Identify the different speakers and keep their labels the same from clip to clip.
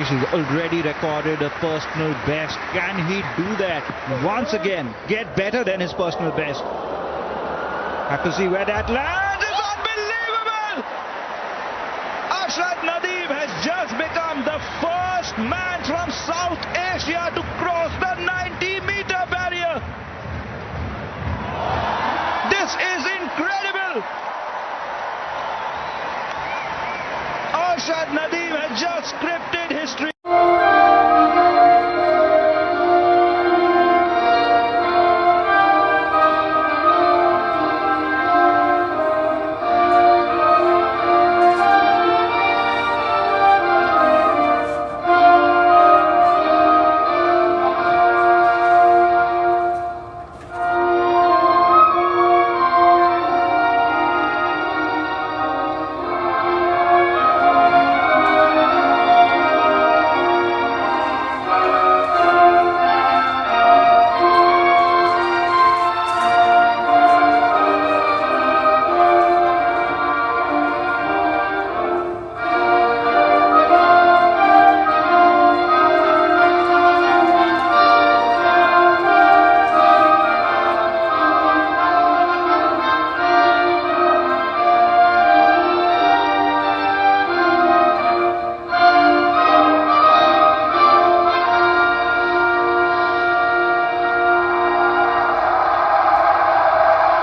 Speaker 1: He's already recorded a personal best. Can he do that once again? Get better than his personal best. Have to see where that lands. It's unbelievable! Arshad Nadeem has just become the first man from South Asia to cross the 90-meter barrier. This is incredible! Arshad Nadeem has just scripted history.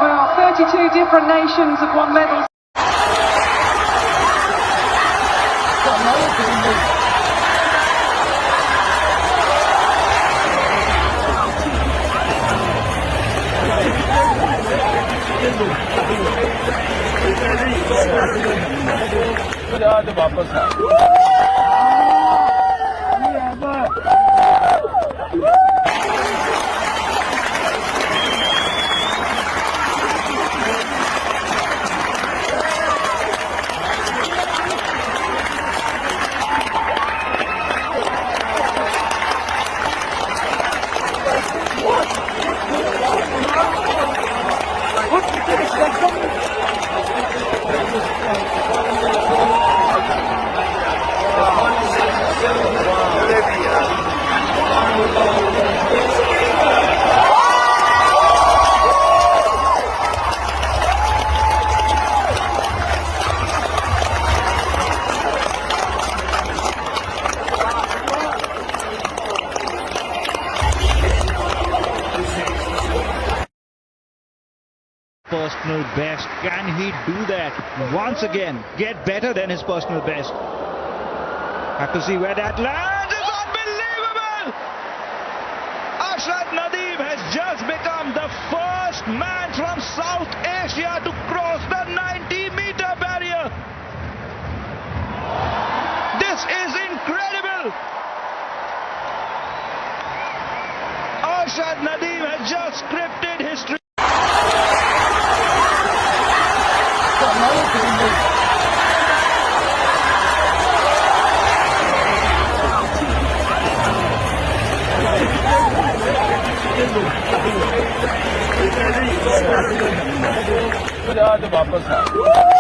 Speaker 2: Well, 32 different nations have won medals.
Speaker 1: Personal best. Can he do that once again? Get better than his personal best. Have to see where that lands. It's unbelievable! Arshad Nadeem has just become the first man from South Asia to cross the 90-meter barrier. This is incredible! Arshad Nadeem has just scripted history.
Speaker 3: वापस